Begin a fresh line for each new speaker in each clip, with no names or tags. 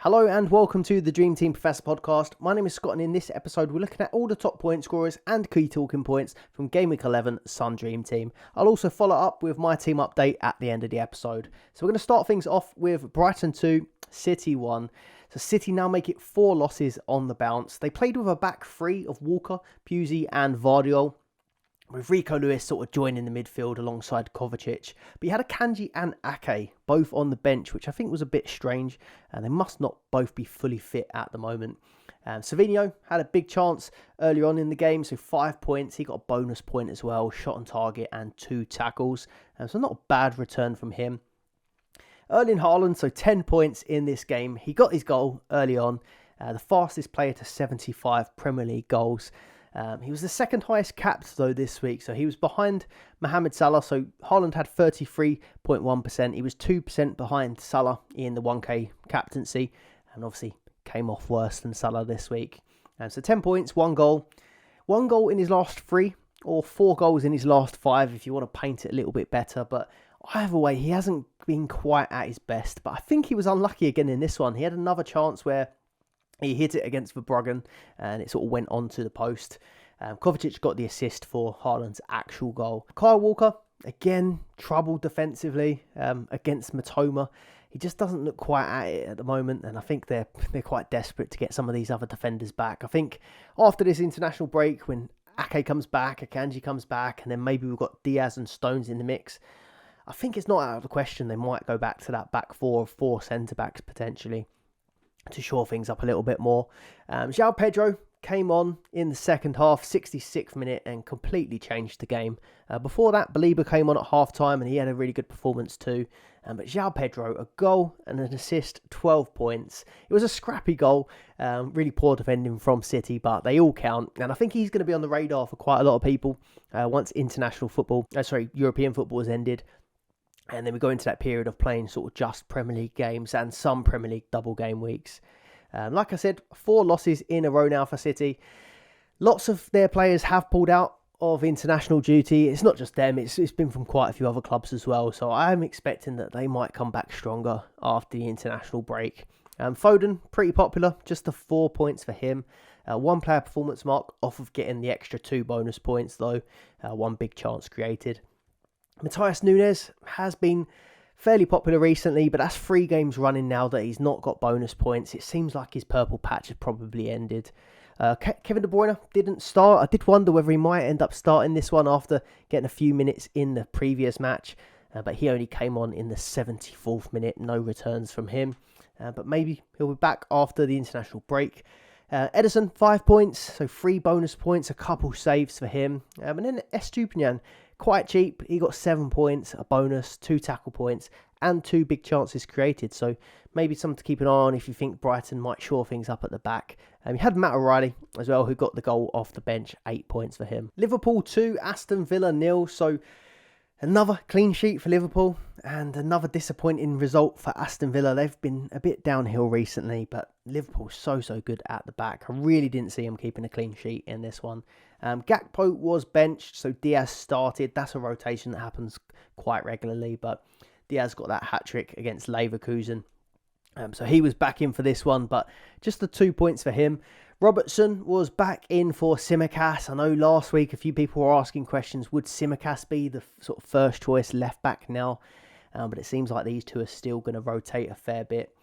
Hello and welcome to the Dream Team Professor podcast. My name is Scott and in this episode we're looking at all the top point scorers and key talking points from Gameweek 11 Sun Dream Team. I'll also follow up with my team update at the end of the episode. So we're going to start things off with Brighton 2, City 1. So City now make it 4 losses on the bounce. They played with a back three of Walker, Pusey and Vardiol, with Rico Lewis sort of joining the midfield alongside Kovacic. But you had Akanji and Ake both on the bench, which I think was a bit strange, and they must not both be fully fit at the moment. Savinho had a big chance earlier on in the game, so 5 points. He got a bonus point as well, shot on target and 2 tackles. So not a bad return from him. Erling Haaland, so 10 points in this game. He got his goal early on, the fastest player to 75 Premier League goals. He was the second highest capped though this week, so he was behind Mohamed Salah. So Haaland had 33.1%. He was 2% behind Salah in the 1K captaincy, and obviously came off worse than Salah this week. So 10 points, 1 goal in his last 3, or 4 goals in his last 5 if you want to paint it a little bit better. But either way, he hasn't been quite at his best. But I think he was unlucky again in this one. He had another chance where he hit it against Verbruggen and it sort of went onto the post. Kovacic got the assist for Haaland's actual goal. Kyle Walker, again, troubled defensively against Matoma. He just doesn't look quite at it at the moment, and I think they're quite desperate to get some of these other defenders back. I think after this international break, when Ake comes back, Akanji comes back, and then maybe we've got Diaz and Stones in the mix, I think it's not out of the question they might go back to that back 4 of 4 centre-backs potentially, to shore things up a little bit more. João Pedro came on in the second half, 66th minute, and completely changed the game. Before that, Baliba came on at half-time, and he had a really good performance too. But João Pedro, a goal and an assist, 12 points. It was a scrappy goal, really poor defending from City, but they all count. And I think he's going to be on the radar for quite a lot of people once European football has ended. And then we go into that period of playing sort of just Premier League games and some Premier League double game weeks. Like I said, 4 losses in a row now for City. Lots of their players have pulled out of international duty. It's not just them, it's been from quite a few other clubs as well. So I'm expecting that they might come back stronger after the international break. Foden, pretty popular, just the 4 points for him. 1 player performance mark off of getting the extra 2 bonus points though. 1 big chance created. Matheus Nunes has been fairly popular recently, but that's 3 games running now that he's not got bonus points. It seems like his purple patch has probably ended. Kevin De Bruyne didn't start. I did wonder whether he might end up starting this one after getting a few minutes in the previous match, but he only came on in the 74th minute. No returns from him, but maybe he'll be back after the international break. Ederson, 5 points, so 3 bonus points, a couple saves for him. And then Estupiñán, quite cheap. He got 7 points, a bonus, 2 tackle points, and 2 big chances created. So maybe something to keep an eye on if you think Brighton might shore things up at the back. You had Matt O'Reilly as well, who got the goal off the bench, 8 points for him. Liverpool 2, Aston Villa 0. So another clean sheet for Liverpool and another disappointing result for Aston Villa. They've been a bit downhill recently, but Liverpool's so good at the back. I really didn't see them keeping a clean sheet in this one. Gakpo was benched, so Diaz started. That's a rotation that happens quite regularly, but Diaz got that hat-trick against Leverkusen. So he was back in for this one, but just the 2 points for him. Robertson was back in for Tsimikas. I know last week a few people were asking questions, would Tsimikas be the sort of first choice left back now? But it seems like these two are still going to rotate a fair bit.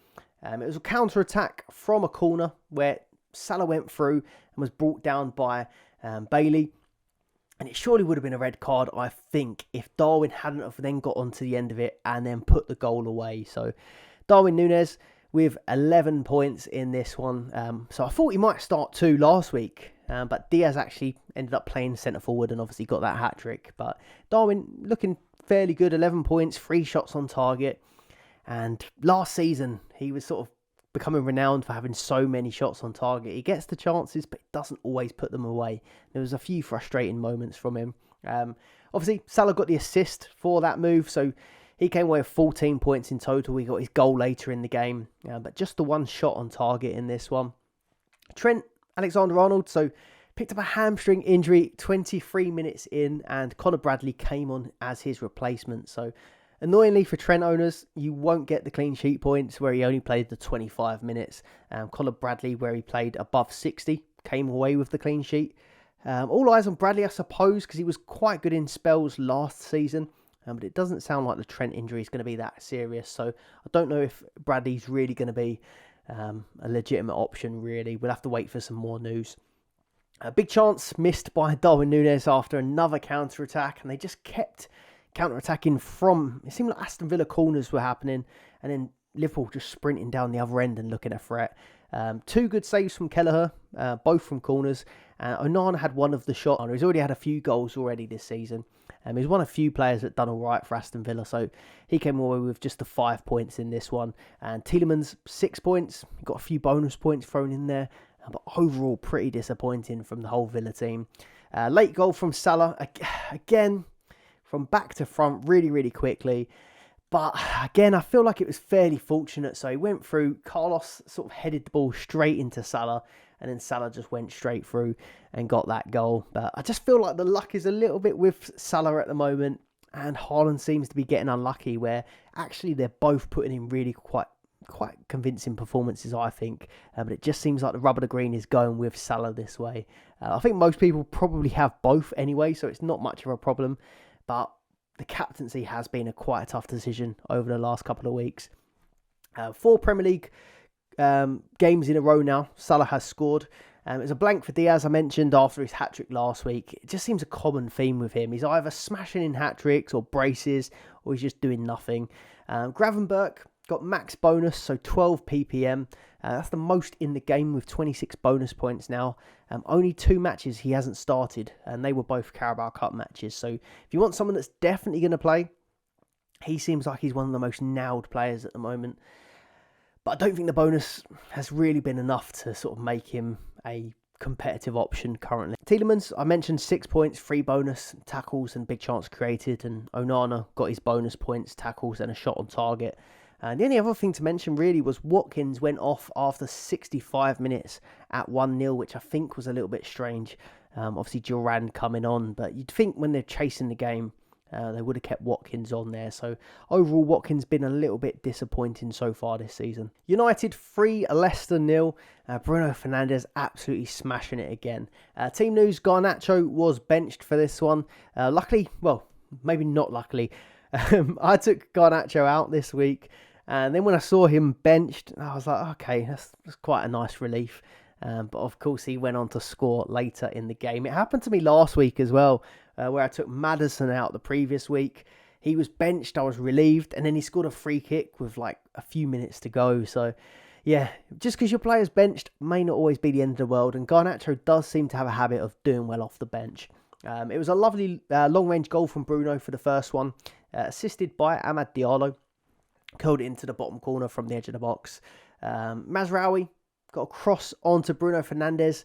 It was a counter-attack from a corner where Salah went through and was brought down by Bailey. And it surely would have been a red card, I think, if Darwin hadn't have then got onto the end of it and then put the goal away. So Darwin Núñez with 11 points in this one. So I thought he might start 2 last week, but Diaz actually ended up playing centre forward and obviously got that hat-trick. But Darwin looking fairly good, 11 points, 3 shots on target. And last season, he was sort of becoming renowned for having so many shots on target. He gets the chances, but doesn't always put them away. There was a few frustrating moments from him. Obviously, Salah got the assist for that move, so he came away with 14 points in total. He got his goal later in the game, but just the 1 shot on target in this one. Trent Alexander-Arnold, so picked up a hamstring injury 23 minutes in, and Conor Bradley came on as his replacement. So Annoyingly for Trent owners, you won't get the clean sheet points where he only played the 25 minutes. Colin Bradley, where he played above 60, came away with the clean sheet. All eyes on Bradley, I suppose, because he was quite good in spells last season. But it doesn't sound like the Trent injury is going to be that serious. So I don't know if Bradley's really going to be a legitimate option, really. We'll have to wait for some more news. A big chance missed by Darwin Núñez after another counter-attack. And they just kept counter-attacking from... It seemed like Aston Villa corners were happening. And then Liverpool just sprinting down the other end and looking a threat. 2 good saves from Kelleher, both from corners. Onana had one of the shot. He's already had a few goals already this season. He's one of a few players that done all right for Aston Villa, so he came away with just the 5 points in this one. And Tielemans, 6 points. Got a few bonus points thrown in there, but overall pretty disappointing from the whole Villa team. Late goal from Salah, again, from back to front really, really quickly. But again, I feel like it was fairly fortunate. So he went through, Carlos sort of headed the ball straight into Salah, and then Salah just went straight through and got that goal. But I just feel like the luck is a little bit with Salah at the moment, and Haaland seems to be getting unlucky, where actually they're both putting in really quite convincing performances, I think. But it just seems like the rub of the green is going with Salah this way. I think most people probably have both anyway, so it's not much of a problem. But the captaincy has been quite a tough decision over the last couple of weeks. 4 Premier League games in a row now, Salah has scored. It was a blank for Diaz, I mentioned, after his hat-trick last week. It just seems a common theme with him. He's either smashing in hat-tricks or braces, or he's just doing nothing. Gravenberch got max bonus, so 12 ppm. That's the most in the game with 26 bonus points now. Only 2 matches he hasn't started, and they were both Carabao Cup matches. So if you want someone that's definitely going to play, he seems like he's one of the most nailed players at the moment. But I don't think the bonus has really been enough to sort of make him a competitive option currently. Tielemans, I mentioned 6 points, 3 bonus, tackles and big chance created. And Onana got his bonus points, tackles and a shot on target. And the only other thing to mention really was Watkins went off after 65 minutes at 1-0, which I think was a little bit strange. Obviously, Duran coming on, but you'd think when they're chasing the game, they would have kept Watkins on there. So overall, Watkins been a little bit disappointing so far this season. United 3, Leicester 0. Bruno Fernandes absolutely smashing it again. Team news, Garnacho was benched for this one. Luckily, well, maybe not luckily, I took Garnacho out this week. And then when I saw him benched, I was like, okay, that's quite a nice relief. But of course, he went on to score later in the game. It happened to me last week as well, where I took Maddison out the previous week. He was benched, I was relieved, and then he scored a free kick with like a few minutes to go. So, yeah, just because your player's benched may not always be the end of the world. And Garnacho does seem to have a habit of doing well off the bench. It was a lovely long-range goal from Bruno for the first one, assisted by Amad Diallo. Curled it into the bottom corner from the edge of the box. Mazraoui got a cross onto Bruno Fernandes,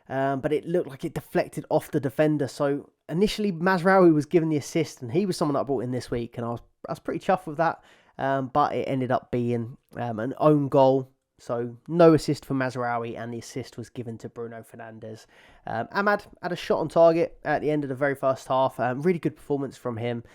but it looked like it deflected off the defender. So initially Mazraoui was given the assist, and he was someone that I brought in this week, and I was pretty chuffed with that. But it ended up being an own goal. So no assist for Mazraoui, and the assist was given to Bruno Fernandes. Amad had a shot on target at the end of the very first half. Really good performance from him.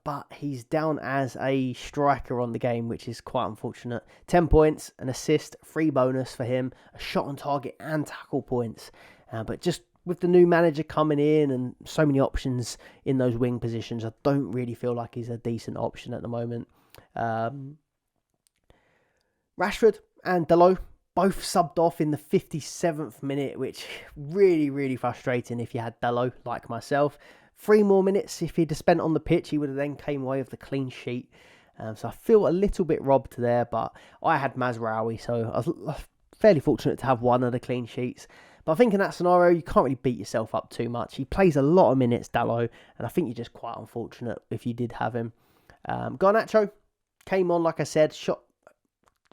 But he's down as a striker on the game, which is quite unfortunate. 10 points, an assist, 3 bonus for him, a shot on target and tackle points. But just with the new manager coming in and so many options in those wing positions, I don't really feel like he's a decent option at the moment. Rashford and Dalot both subbed off in the 57th minute, which really, really frustrating if you had Dalot like myself. 3 more minutes, if he'd have spent on the pitch, he would have then came away with the clean sheet. So I feel a little bit robbed there, but I had Mazraoui, so I was fairly fortunate to have one of the clean sheets. But I think in that scenario, you can't really beat yourself up too much. He plays a lot of minutes, Dalot, and I think you're just quite unfortunate if you did have him. Garnacho came on, like I said, shot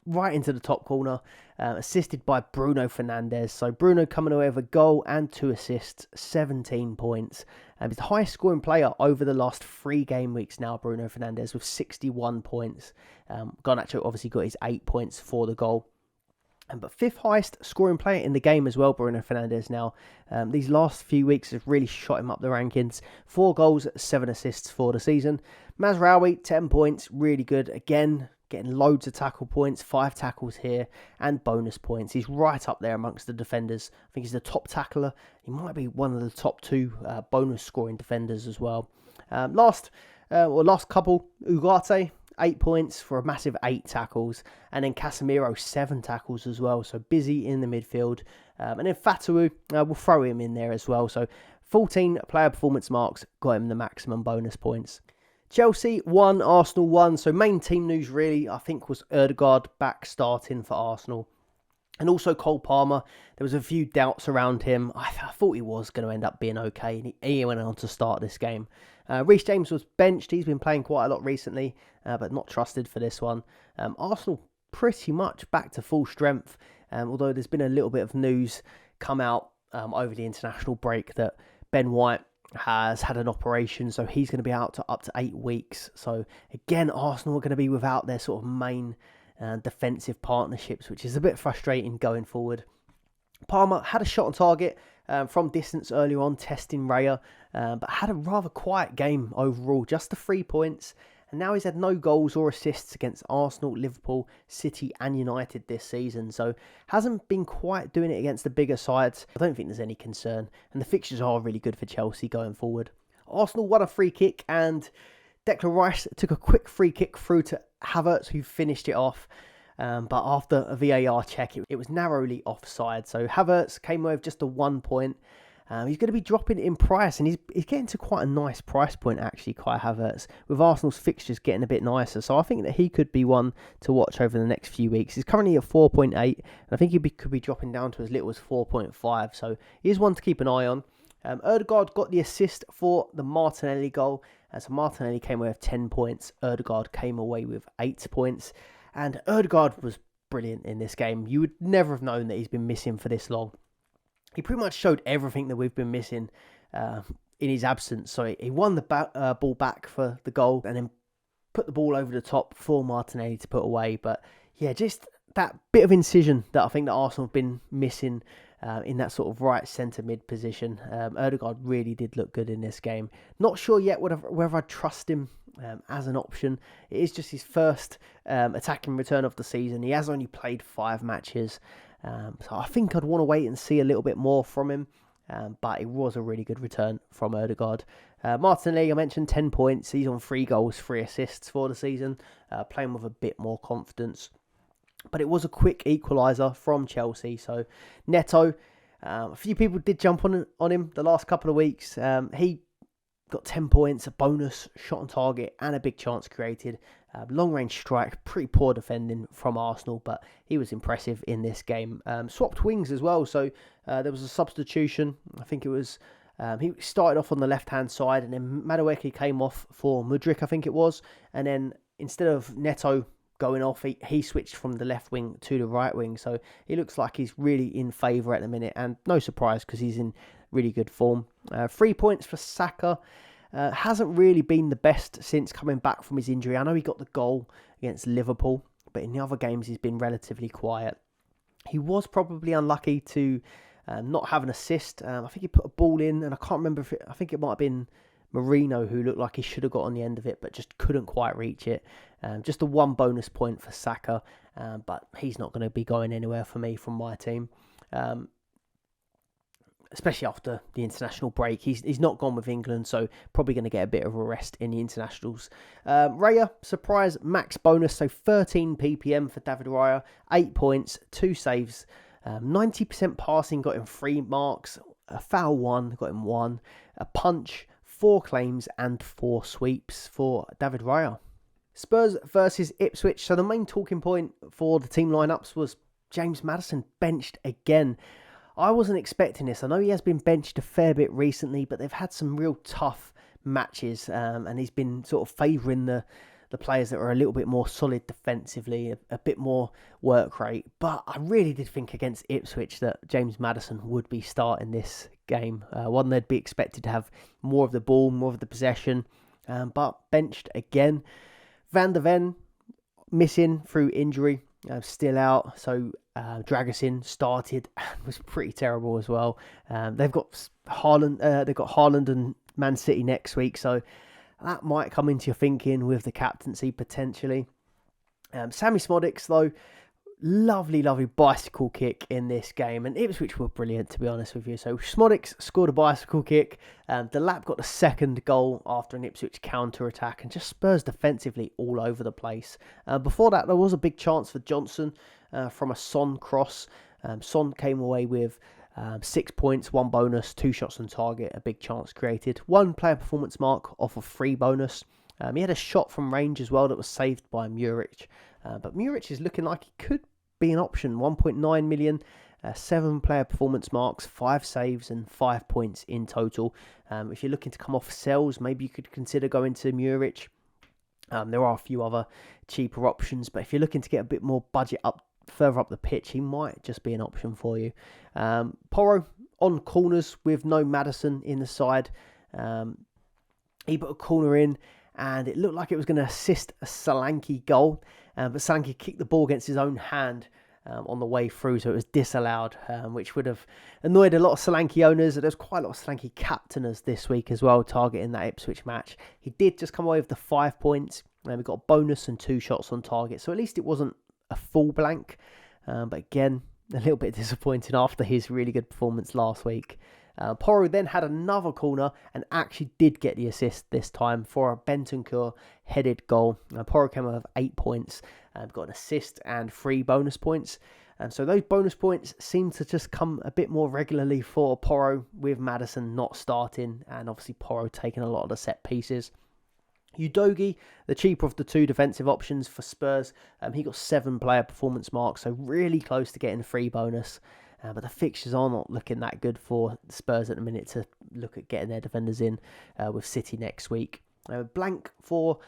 right into the top corner, assisted by Bruno Fernandes. So Bruno coming away with a goal and 2 assists, 17 points. He's the highest scoring player over the last 3 game weeks now, Bruno Fernandes, with 61 points. Garnacho obviously got his 8 points for the goal. But fifth highest scoring player in the game as well, Bruno Fernandes now. These last few weeks have really shot him up the rankings. 4 goals, 7 assists for the season. Mazraoui, 10 points, really good. Again, getting loads of tackle points, 5 tackles here, and bonus points. He's right up there amongst the defenders. I think he's the top tackler. He might be one of the top 2 bonus scoring defenders as well. Last couple, Ugarte, 8 points for a massive 8 tackles. And then Casemiro, 7 tackles as well. So busy in the midfield. And then Fatawu, we'll throw him in there as well. So 14 player performance marks, got him the maximum bonus points. Chelsea 1, Arsenal 1. So main team news really, I think, was Ødegaard back starting for Arsenal. And also Cole Palmer. There was a few doubts around him. I thought he was going to end up being okay. And he went on to start this game. Reece James was benched. He's been playing quite a lot recently, but not trusted for this one. Arsenal pretty much back to full strength. Although there's been a little bit of news come out over the international break that Ben White has had an operation, so he's going to be out to up to 8 weeks. So again, Arsenal are going to be without their sort of main defensive partnerships, which is a bit frustrating going forward. Palmer had a shot on target from distance earlier on, testing Raya, but had a rather quiet game overall, just the 3 points. And now he's had no goals or assists against Arsenal, Liverpool, City and United this season. So hasn't been quite doing it against the bigger sides. I don't think there's any concern. And the fixtures are really good for Chelsea going forward. Arsenal won a free kick and Declan Rice took a quick free kick through to Havertz, who finished it off. But after a VAR check, it was narrowly offside. So Havertz came away with just a 1 point. He's going to be dropping in price, and he's getting to quite a nice price point, actually, Kai Havertz, with Arsenal's fixtures getting a bit nicer. So I think that he could be one to watch over the next few weeks. He's currently at 4.8, and I think he could be dropping down to as little as 4.5. So he is one to keep an eye on. Ødegaard got the assist for the Martinelli goal. So Martinelli came away with 10 points. Ødegaard came away with 8 points. And Ødegaard was brilliant in this game. You would never have known that he's been missing for this long. He pretty much showed everything that we've been missing in his absence. So he won the ball back for the goal and then put the ball over the top for Martinelli to put away. But yeah, just that bit of incision that I think that Arsenal have been missing in that sort of right centre mid position. Ødegaard really did look good in this game. Not sure yet whether I trust him as an option. It is just his first attacking return of the season. He has only played 5 matches. So I think I'd want to wait and see a little bit more from him. But it was a really good return from Ødegaard. Martinelli, I mentioned 10 points. He's on 3 goals, 3 assists for the season. Playing with a bit more confidence. But it was a quick equaliser from Chelsea. So Neto, a few people did jump on him the last couple of weeks. He got 10 points, a bonus, shot on target and a big chance created. Long range strike, pretty poor defending from Arsenal, but he was impressive in this game. Swapped wings as well, so there was a substitution. I think it was, he started off on the left hand side and then Madueke came off for Mudryk, I think it was. And then instead of Neto going off, he switched from the left wing to the right wing. So he looks like he's really in favour at the minute, and no surprise because he's in really good form. 3 points for Saka. Hasn't really been the best since coming back from his injury. I know he got the goal against Liverpool, but in the other games he's been relatively quiet. He was probably unlucky to not have an assist. I think he put a ball in, and I can't remember I think it might have been Marino who looked like he should have got on the end of it, but just couldn't quite reach it. Just the 1 bonus point for Saka, but he's not going to be going anywhere for me from my team. Especially after the international break. He's not gone with England, so probably going to get a bit of a rest in the internationals. Raya, surprise max bonus, so 13 ppm for David Raya, 8 points, 2 saves, 90% passing, got him 3 marks, a foul 1, got him 1, a punch, 4 claims and 4 sweeps for David Raya. Spurs versus Ipswich, so the main talking point for the team lineups was James Maddison benched again. I wasn't expecting this. I know he has been benched a fair bit recently, but they've had some real tough matches, and he's been sort of favouring the players that are a little bit more solid defensively, a bit more work rate. But I really did think against Ipswich that James Maddison would be starting this game. One, they'd be expected to have more of the ball, more of the possession, but benched again. Van der Ven missing through injury, still out. So Dragusin started and was pretty terrible as well. They've got Haaland and Man City next week, so that might come into your thinking with the captaincy potentially. Sammy Szmodics, though, lovely bicycle kick in this game, and Ipswich were brilliant, to be honest with you. So Szmodics scored a bicycle kick. Delap got the second goal after an Ipswich counter-attack, and just Spurs defensively all over the place. Before that, there was a big chance for Johnson from a Son cross. Son came away with 6 points, 1 bonus, 2 shots on target, a big chance created. 1 player performance mark off of 3 bonus. He had a shot from range as well that was saved by Muric. But Muric is looking like he could be an option. 1.9 million, 7 player performance marks, 5 saves and 5 points in total. If you're looking to come off sells, maybe you could consider going to Muric. There are a few other cheaper options, but if you're looking to get a bit more budget up further up the pitch, he might just be an option for you. Porro on corners with no Maddison in the side. He put a corner in, and it looked like it was going to assist a Solanke goal, but Solanke kicked the ball against his own hand on the way through, so it was disallowed, which would have annoyed a lot of Solanke owners. There's quite a lot of Solanke captainers this week as well, targeting that Ipswich match. He did just come away with the 5 points, and we got a bonus and 2 shots on target, so at least it wasn't a full blank, but again, a little bit disappointing after his really good performance last week. Porro then had another corner and actually did get the assist this time for a Bentancur headed goal. Porro came out with 8 points, got an assist and 3 bonus points. So those bonus points seem to just come a bit more regularly for Porro, with Maddison not starting and obviously Porro taking a lot of the set pieces. Udogie, the cheaper of the 2 defensive options for Spurs, he got 7 player performance marks, so really close to getting 3 bonus. But the fixtures are not looking that good for Spurs at the minute to look at getting their defenders in, with City next week. Blank for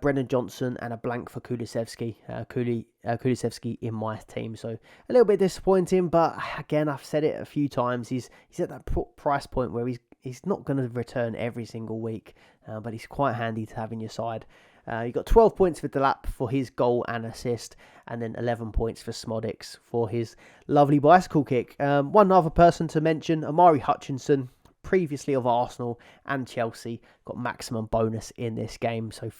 Brennan Johnson and a blank for Kulusevski. Kulusevski in my team, so a little bit disappointing. But again, I've said it a few times. He's at that price point where he's not going to return every single week, but he's quite handy to have in your side. You got 12 points for Delap for his goal and assist, and then 11 points for Szmodics for his lovely bicycle kick. One other person to mention, Amari Hutchinson, previously of Arsenal and Chelsea, got maximum bonus in this game, so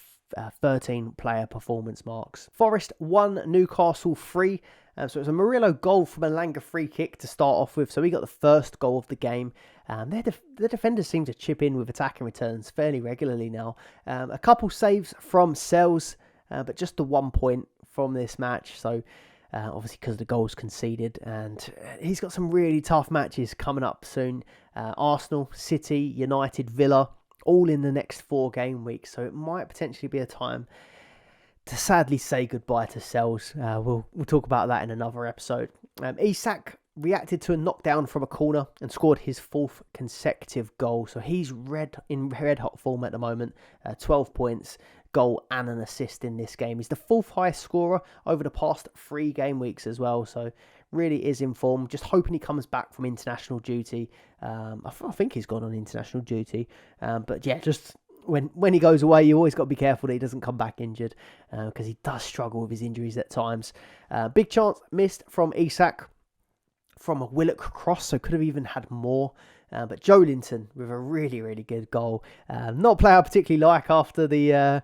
13 player performance marks. Forest 1, Newcastle 3. So it was a Murillo goal from a Langer free kick to start off with. So we got the first goal of the game. The defenders seem to chip in with attacking returns fairly regularly now. A couple saves from Sells, but just the 1 point from this match. So obviously because the goals conceded. And he's got some really tough matches coming up soon. Arsenal, City, United, Villa, all in the next 4 game weeks. So it might potentially be a time to sadly say goodbye to Sells. We'll talk about that in another episode. Isak reacted to a knockdown from a corner and scored his 4th consecutive goal. So he's in red hot form at the moment. 12 points, goal and an assist in this game. He's the 4th highest scorer over the past 3 game weeks as well. So really is in form. Just hoping he comes back from international duty. I think he's gone on international duty. But yeah, just when he goes away, you always got to be careful that he doesn't come back injured, because he does struggle with his injuries at times. Big chance missed from Isak from a Willock cross, so could have even had more. But Joe Linton with a really, really good goal. Not a player I particularly like after the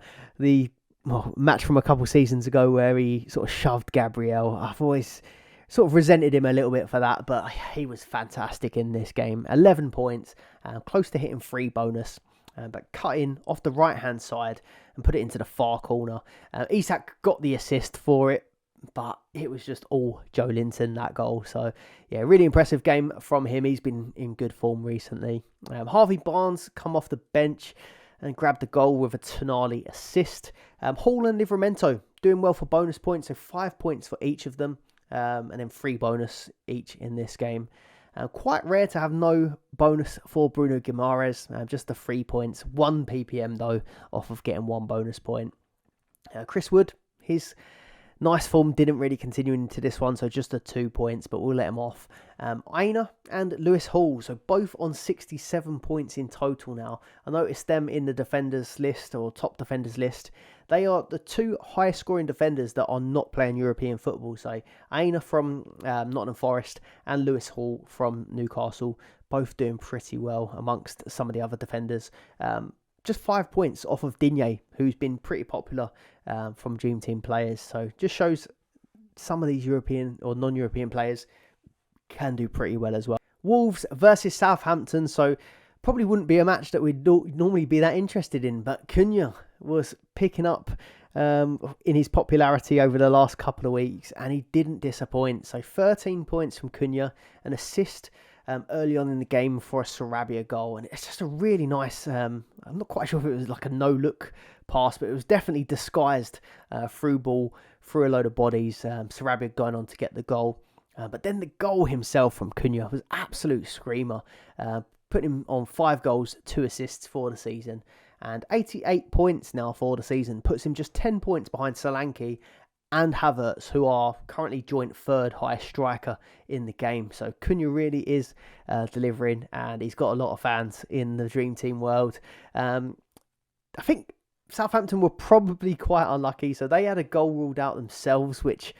match from a couple seasons ago where he sort of shoved Gabriel. I've always sort of resented him a little bit for that, but he was fantastic in this game. 11 points, close to hitting 3 bonus. But cut in off the right-hand side and put it into the far corner. Isak got the assist for it, but it was just all Joe Linton, that goal. So, yeah, really impressive game from him. He's been in good form recently. Harvey Barnes come off the bench and grabbed the goal with a Tonali assist. Hall and Livramento doing well for bonus points, so 5 points for each of them, and then 3 bonus each in this game. Quite rare to have no bonus for Bruno Guimaraes, just the 3 points. 1 PPM though, off of getting 1 bonus point. Chris Wood, his Nice form didn't really continue into this one, so just the 2 points, but we'll let him off. Aina and Lewis Hall, so both on 67 points in total now. I noticed them in the defenders list, or top defenders list. They are the 2 highest scoring defenders that are not playing European football. So Aina from Nottingham Forest and Lewis Hall from Newcastle, both doing pretty well amongst some of the other defenders. Just 5 points off of Digne, who's been pretty popular from Dream Team players. So just shows some of these European or non-European players can do pretty well as well. Wolves versus Southampton. So probably wouldn't be a match that we'd normally be that interested in. But Cunha was picking up in his popularity over the last couple of weeks. And he didn't disappoint. So 13 points from Cunha, an assist early on in the game for a Sarabia goal, and it's just a really nice, I'm not quite sure if it was like a no-look pass, but it was definitely disguised through ball, through a load of bodies, Sarabia going on to get the goal, but then the goal himself from Cunha was absolute screamer, put him on 5 goals, 2 assists for the season, and 88 points now for the season, puts him just 10 points behind Solanke and Havertz, who are currently joint 3rd highest striker in the game. So Cunha really is delivering, and he's got a lot of fans in the Dream Team world. I think Southampton were probably quite unlucky, so they had a goal ruled out themselves, which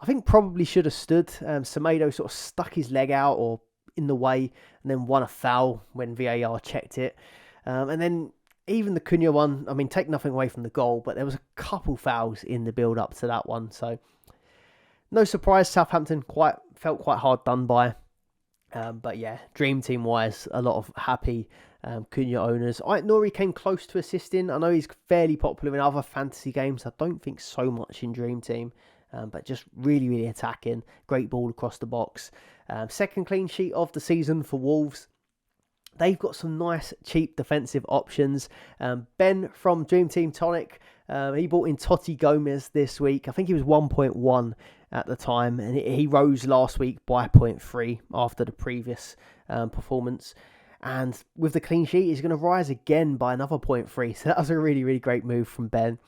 I think probably should have stood. Semedo sort of stuck his leg out or in the way, and then won a foul when VAR checked it. And then even the Cunha one, I mean, take nothing away from the goal, but there was a couple fouls in the build-up to that one. So, no surprise, Southampton felt quite hard done by. But yeah, Dream Team-wise, a lot of happy Cunha owners. Nori came close to assisting. I know he's fairly popular in other fantasy games. I don't think so much in Dream Team. But just really, really attacking. Great ball across the box. Second clean sheet of the season for Wolves. They've got some nice, cheap defensive options. Ben from Dream Team Tonic, he bought in Totti Gomez this week. I think he was 1.1 at the time, and he rose last week by 0.3 after the previous performance. And with the clean sheet, he's going to rise again by another 0.3. So that was a really, really great move from Ben.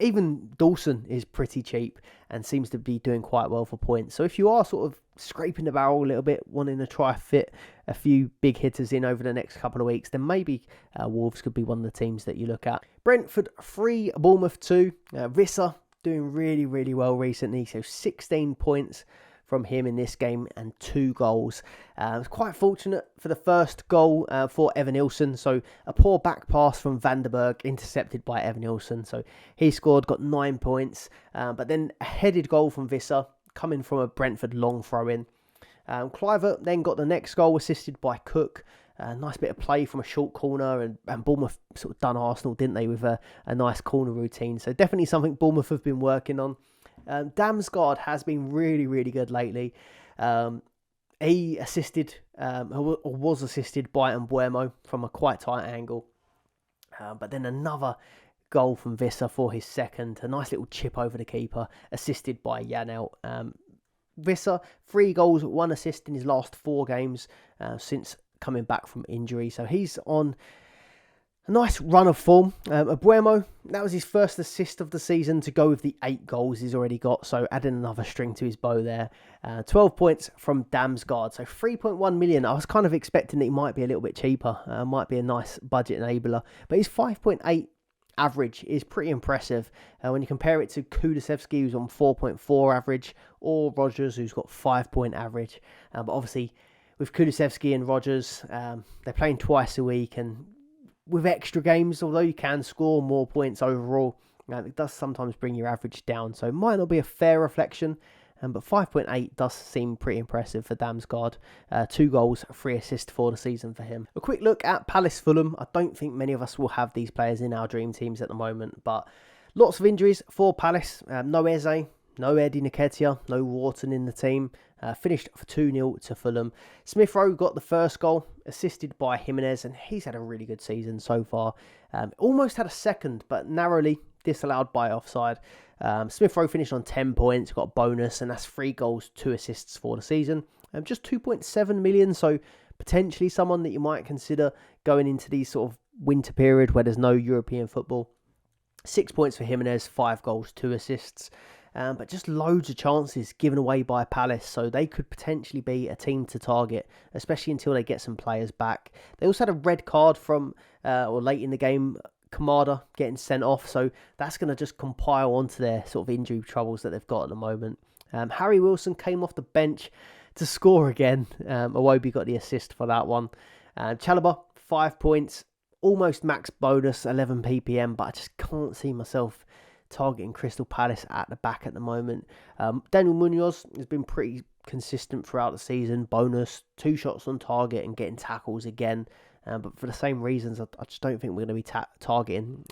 Even Dawson is pretty cheap and seems to be doing quite well for points. So if you are sort of scraping the barrel a little bit, wanting to try fit a few big hitters in over the next couple of weeks, then maybe Wolves could be one of the teams that you look at. Brentford 3, Bournemouth 2. Visser doing really, really well recently. So 16 points from him in this game and 2 goals. It was quite fortunate for the first goal for Evan Nilsson. So a poor back pass from Van der Berg intercepted by Evan Nilsson. So he scored, got 9 points. But then a headed goal from Visser coming from a Brentford long throw-in. Cliver then got the next goal assisted by Cook. Nice bit of play from a short corner, and Bournemouth sort of done Arsenal, didn't they, with a nice corner routine. So definitely something Bournemouth have been working on. Damsgaard has been really, really good lately. He assisted, or was assisted by Mbuemo from a quite tight angle. But then another goal from Visser for his second. A nice little chip over the keeper, assisted by Janelt. Visser, 3 goals, 1 assist in his last 4 games since coming back from injury. So he's on a nice run of form. Mbuemo, that was his first assist of the season to go with the 8 goals he's already got. So adding another string to his bow there. 12 points from Damsgaard. So 3.1 million. I was kind of expecting that he might be a little bit cheaper. Might be a nice budget enabler. But his 5.8 average is pretty impressive. When you compare it to Kulusevski, who's on 4.4 average, or Rodgers, who's got 5-point average. But obviously, with Kulusevski and Rodgers, they're playing twice a week, and with extra games, although you can score more points overall, it does sometimes bring your average down. So it might not be a fair reflection, but 5.8 does seem pretty impressive for Damsgaard. 2 goals, 3 assists for the season for him. A quick look at Palace Fulham. I don't think many of us will have these players in our dream teams at the moment, but lots of injuries for Palace. No Eze, no Eddie Nketiah, no Wharton in the team. Finished for 2-0 to Fulham. Smith Rowe got the first goal, assisted by Jimenez, and he's had a really good season so far. Almost had a second, but narrowly disallowed by offside. Smith Rowe finished on 10 points, got a bonus, and that's 3 goals, 2 assists for the season. Just 2.7 million, so potentially someone that you might consider going into these sort of winter period where there's no European football. 6 points for Jimenez, 5 goals, 2 assists. but just loads of chances given away by Palace, so they could potentially be a team to target, especially until they get some players back. They also had a red card from, or late in the game, Kamada getting sent off, so that's going to just compile onto their sort of injury troubles that they've got at the moment. Harry Wilson came off the bench to score again. Iwobi got the assist for that one. Chalobah, 5 points, almost max bonus, 11 ppm, but I just can't see myself targeting Crystal Palace at the back at the moment. Daniel Munoz has been pretty consistent throughout the season. Bonus, 2 shots on target and getting tackles again. But for the same reasons, I just don't think we're going to be targeting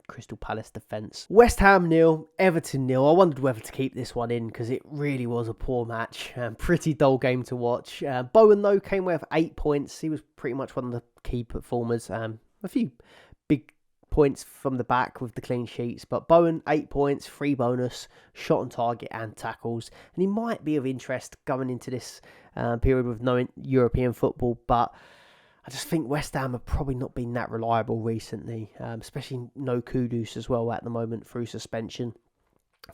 Crystal Palace defence. West Ham 0, Everton 0. I wondered whether to keep this one in because it really was a poor match. Pretty dull game to watch. Bowen, though, came away with 8 points. He was pretty much one of the key performers. A few big points from the back with the clean sheets. But Bowen, 8 points, 3 bonus, shot on target and tackles. And he might be of interest going into this period with no European football. But I just think West Ham have probably not been that reliable recently, especially no Kudus as well at the moment through suspension.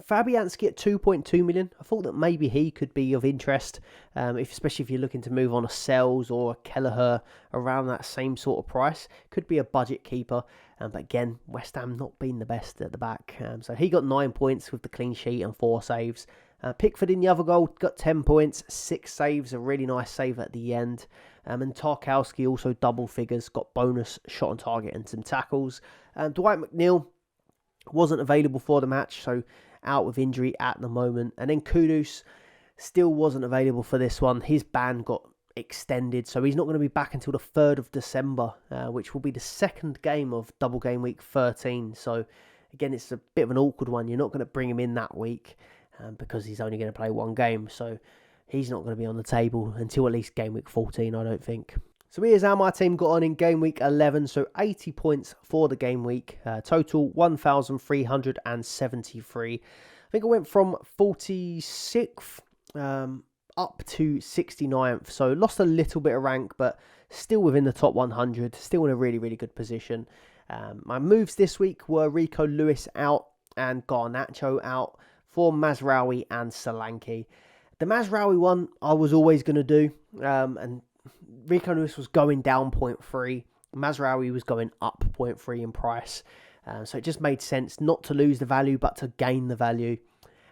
Fabianski at 2.2 million. I thought that maybe he could be of interest, especially if you're looking to move on a Sells or a Kelleher around that same sort of price. Could be a budget keeper, but again, West Ham not been the best at the back. So he got 9 points with the clean sheet and 4 saves. Pickford in the other goal got 10 points, 6 saves, a really nice save at the end. And Tarkowski also double figures, got bonus, shot on target and some tackles. Dwight McNeil wasn't available for the match, so out with injury at the moment. And then Kudus still wasn't available for this one. His ban got extended, so he's not going to be back until the 3rd of December, which will be the second game of double game week 13. So again, it's a bit of an awkward one. You're not going to bring him in that week because he's only going to play one game. So he's not going to be on the table until at least game week 14, I don't think. So here's how my team got on in game week 11. So 80 points for the game week. Total 1,373. I think I went from 46th up to 69th. So lost a little bit of rank, but still within the top 100. Still in a really, really good position. My moves this week were Rico Lewis out and Garnacho out for Mazraoui and Solanke. The Mazraoui one I was always going to do, and Rico Lewis was going down 0.3. Mazraoui was going up 0.3 in price. So it just made sense not to lose the value, but to gain the value.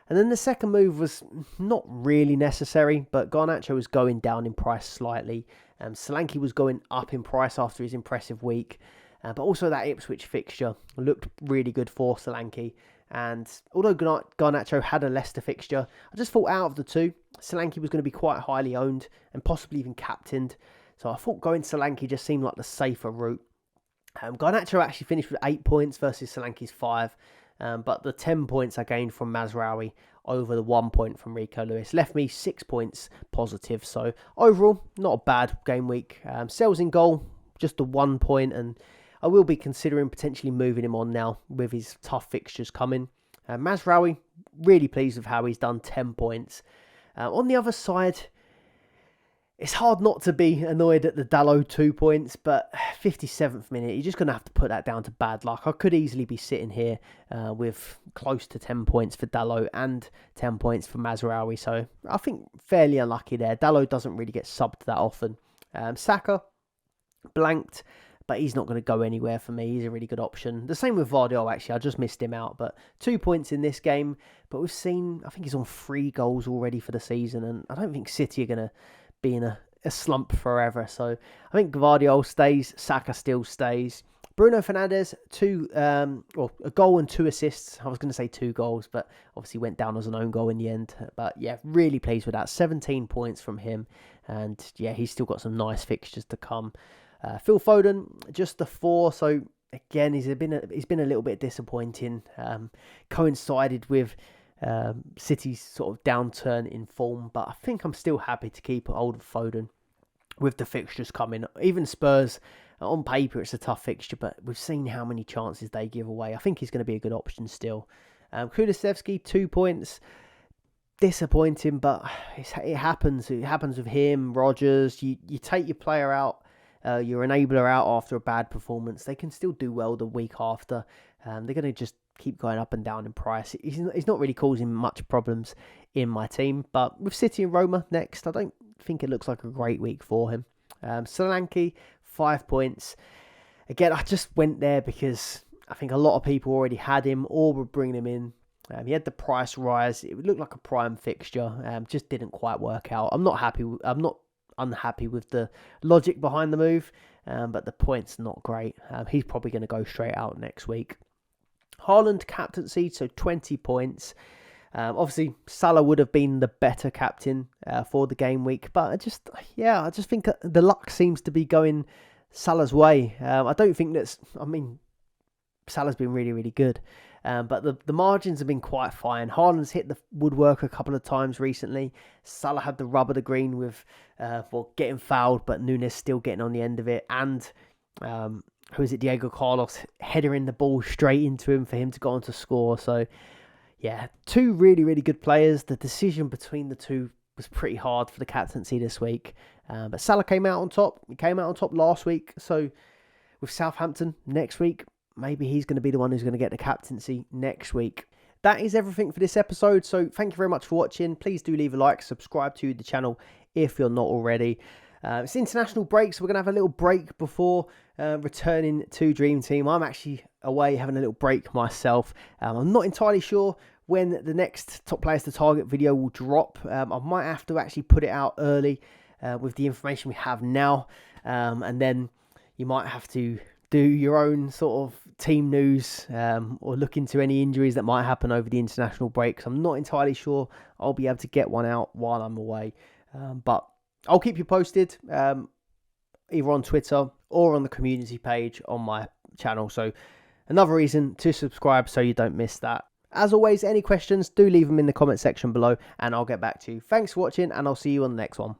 And then the second move was not really necessary, but Garnacho was going down in price slightly. Solanke was going up in price after his impressive week. But also that Ipswich fixture looked really good for Solanke. And although Garnacho had a Leicester fixture, I just thought out of the two, Solanke was going to be quite highly owned and possibly even captained. So I thought going Solanke just seemed like the safer route. Garnacho actually finished with 8 points versus Solanke's 5. But the 10 points I gained from Mazraoui over the 1 point from Rico Lewis left me 6 points positive. So overall, not a bad game week. Sells in goal, just the 1 point, and I will be considering potentially moving him on now with his tough fixtures coming. Mazraoui, really pleased with how he's done, 10 points. On the other side, it's hard not to be annoyed at the Dalot 2 points, but 57th minute, you're just going to have to put that down to bad luck. I could easily be sitting here with close to 10 points for Dalot and 10 points for Mazraoui, so I think fairly unlucky there. Dalot doesn't really get subbed that often. Saka, blanked, but he's not going to go anywhere for me. He's a really good option. The same with Vardiol, actually. I just missed him out, but 2 points in this game. But we've seen, I think he's on 3 goals already for the season, and I don't think City are going to be in a slump forever. So I think Vardiol stays, Saka still stays. Bruno Fernandes, a goal and 2 assists. I was going to say 2 goals, but obviously went down as an own goal in the end. But yeah, really pleased with that. 17 points from him. And yeah, he's still got some nice fixtures to come. Phil Foden, just the 4. So again, he's been a little bit disappointing. Coincided with City's sort of downturn in form, but I think I'm still happy to keep old Foden with the fixtures coming. Even Spurs, on paper, it's a tough fixture, but we've seen how many chances they give away. I think he's going to be a good option still. Kulusevski, 2 points. Disappointing, but it happens. It happens with him, Rodgers. You take your player out, your enabler out after a bad performance. They can still do well the week after. They're going to just keep going up and down in price. He's not really causing much problems in my team. But with City and Roma next, I don't think it looks like a great week for him. Solanke, 5 points. Again, I just went there because I think a lot of people already had him or were bringing him in. He had the price rise. It looked like a prime fixture. Just didn't quite work out. I'm not unhappy with the logic behind the move, but the point's not great. He's probably going to go straight out next week. Haaland captaincy, so 20 points. Obviously, Salah would have been the better captain for the game week, but I just think the luck seems to be going Salah's way. I don't think Salah's been really, really good. But the margins have been quite fine. Haaland's hit the woodwork a couple of times recently. Salah had the rub of the green with getting fouled, but Nunes still getting on the end of it. And Diego Carlos headering the ball straight into him for him to go on to score. So, yeah, two really, really good players. The decision between the two was pretty hard for the captaincy this week. But Salah came out on top. He came out on top last week. So, with Southampton next week, maybe he's going to be the one who's going to get the captaincy next week. That is everything for this episode. So thank you very much for watching. Please do leave a like, subscribe to the channel if you're not already. It's international break, so we're going to have a little break before returning to Dream Team. I'm actually away having a little break myself. I'm not entirely sure when the next Top Players to Target video will drop. I might have to actually put it out early with the information we have now. And then you might have to do your own sort of team news or look into any injuries that might happen over the international break. So I'm not entirely sure I'll be able to get one out while I'm away. But I'll keep you posted either on Twitter or on the community page on my channel. So another reason to subscribe so you don't miss that. As always, any questions, do leave them in the comment section below and I'll get back to you. Thanks for watching and I'll see you on the next one.